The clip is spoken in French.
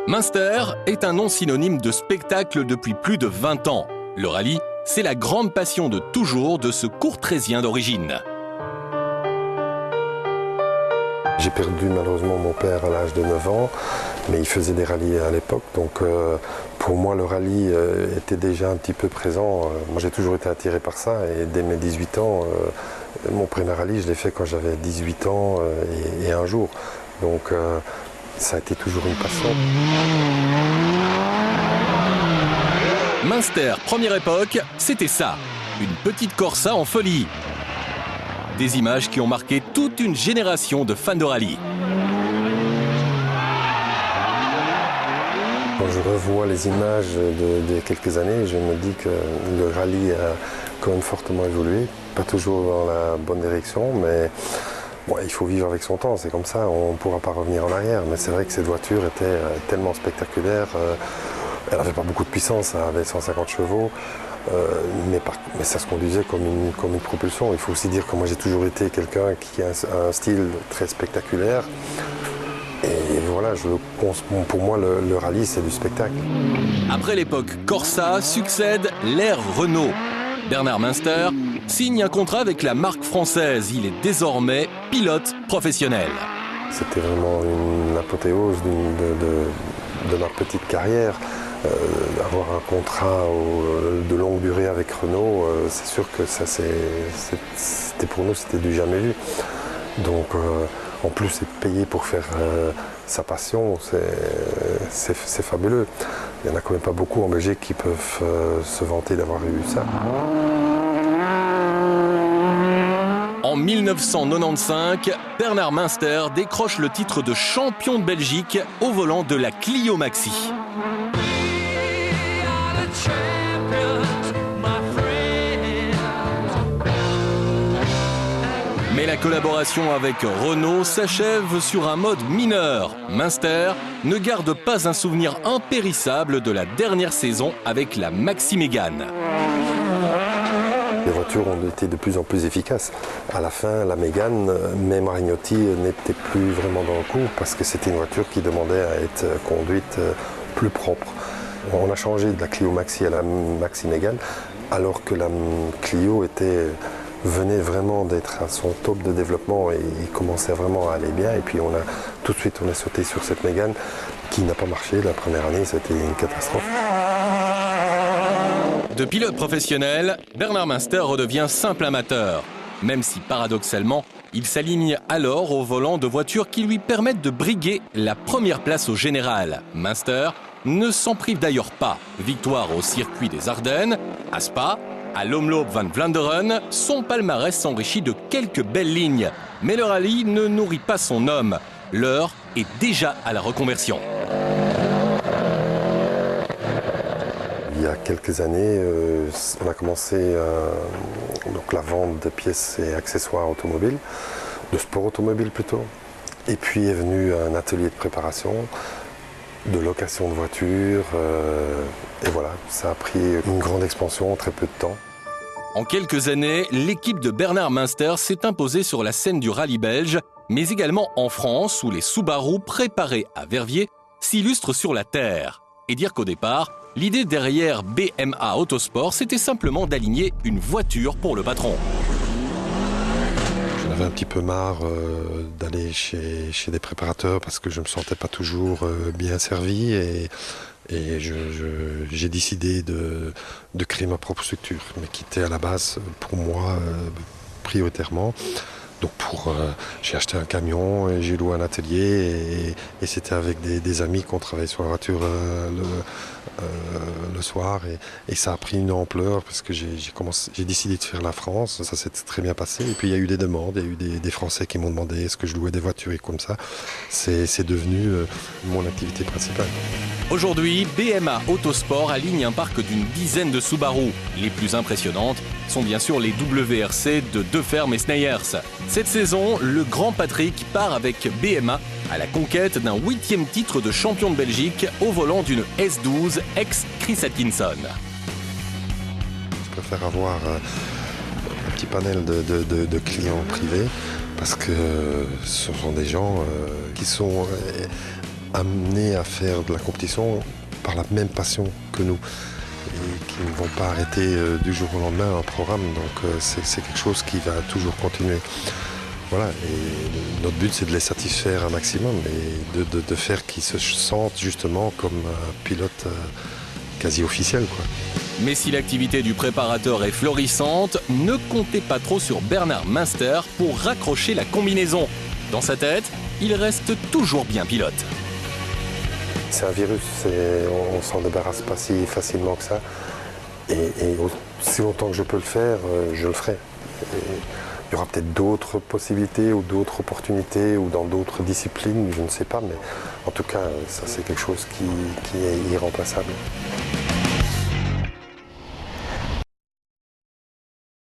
Münster est un nom synonyme de spectacle depuis plus de 20 ans. Le rallye, c'est la grande passion de toujours de ce Courtrézien d'origine. J'ai perdu malheureusement mon père à l'âge de 9 ans, mais il faisait des rallyes à l'époque, donc pour moi le rallye était déjà un petit peu présent. Moi j'ai toujours été attiré par ça et dès mes 18 ans, mon premier rallye je l'ai fait quand j'avais 18 ans et un jour. Donc ça a été toujours une passion. Münster, première époque, c'était ça, une petite Corsa en folie. Des images qui ont marqué toute une génération de fans de rallye. Quand je revois les images de quelques années, je me dis que le rallye a quand même fortement évolué. Pas toujours dans la bonne direction, mais bon, il faut vivre avec son temps, c'est comme ça, on ne pourra pas revenir en arrière. Mais c'est vrai que cette voiture était tellement spectaculaire. Elle n'avait pas beaucoup de puissance, elle avait 150 chevaux. Mais ça se conduisait comme une propulsion. Il faut aussi dire que moi j'ai toujours été quelqu'un qui a un style très spectaculaire. Et voilà, pour moi le rallye c'est du spectacle. Après l'époque Corsa, succède l'ère Renault. Bernard Münster signe un contrat avec la marque française. Il est désormais pilote professionnel. C'était vraiment une apothéose de ma petite carrière. Avoir un contrat de longue durée avec Renault, c'est sûr que ça c'était pour nous c'était du jamais vu. Donc en plus être payé pour faire sa passion, c'est fabuleux. Il n'y en a quand même pas beaucoup en Belgique qui peuvent se vanter d'avoir eu ça. En 1995, Bernard Münster décroche le titre de champion de Belgique au volant de la Clio Maxi. Mais la collaboration avec Renault s'achève sur un mode mineur. Münster ne garde pas un souvenir impérissable de la dernière saison avec la Maxi Mégane. Les voitures ont été de plus en plus efficaces. À la fin, la Mégane, même Marignotti n'était plus vraiment dans le coup parce que c'était une voiture qui demandait à être conduite plus propre. On a changé de la Clio Maxi à la Maxi Mégane alors que la Clio venait vraiment d'être à son top de développement et il commençait vraiment à aller bien. Et puis tout de suite on a sauté sur cette Mégane qui n'a pas marché. La première année c'était une catastrophe. De pilote professionnel, Bernard Münster redevient simple amateur. Même si paradoxalement, il s'aligne alors au volant de voitures qui lui permettent de briguer la première place au général. Münster ne s'en prive d'ailleurs pas. Victoire au circuit des Ardennes, à Spa, à l'Omloop van Vlaanderen, son palmarès s'enrichit de quelques belles lignes. Mais le rallye ne nourrit pas son homme. L'heure est déjà à la reconversion. Il y a quelques années, on a commencé donc la vente de pièces et accessoires automobiles, de sport automobile plutôt. Et puis est venu un atelier de préparation, de location de voitures. Et voilà, ça a pris une grande expansion en très peu de temps. En quelques années, l'équipe de Bernard Münster s'est imposée sur la scène du rallye belge, mais également en France où les Subaru préparés à Verviers s'illustrent sur la terre. Et dire qu'au départ, l'idée derrière BMA Autosport, c'était simplement d'aligner une voiture pour le patron. J'en avais un petit peu marre d'aller chez des préparateurs parce que je ne me sentais pas toujours bien servi et j'ai décidé de créer ma propre structure, mais qui était à la base pour moi prioritairement. Donc j'ai acheté un camion et j'ai loué un atelier et c'était avec des amis qu'on travaillait sur la voiture le soir et ça a pris une ampleur parce que j'ai décidé de faire la France, ça s'est très bien passé et puis il y a eu des demandes, il y a eu des Français qui m'ont demandé est-ce que je louais des voitures et comme ça, c'est devenu mon activité principale. Aujourd'hui, BMA Autosport aligne un parc d'une dizaine de Subaru. Les plus impressionnantes sont bien sûr les WRC de Deferm et Sneyers. Cette saison, le grand Patrick part avec BMA à la conquête d'un 8e titre de champion de Belgique au volant d'une S12 ex-Chris Atkinson. Je préfère avoir un petit panel de clients privés parce que ce sont des gens qui sont amenés à faire de la compétition par la même passion que nous et qui ne vont pas arrêter du jour au lendemain un programme. Donc c'est quelque chose qui va toujours continuer. Voilà, et notre but c'est de les satisfaire un maximum et de faire qu'ils se sentent justement comme un pilote quasi officiel, quoi. Mais si l'activité du préparateur est florissante, ne comptez pas trop sur Bernard Münster pour raccrocher la combinaison. Dans sa tête, il reste toujours bien pilote. C'est un virus, on ne s'en débarrasse pas si facilement que ça. Et aussi longtemps que je peux le faire, je le ferai. Il y aura peut-être d'autres possibilités ou d'autres opportunités ou dans d'autres disciplines, je ne sais pas, mais en tout cas, ça c'est quelque chose qui est irremplaçable.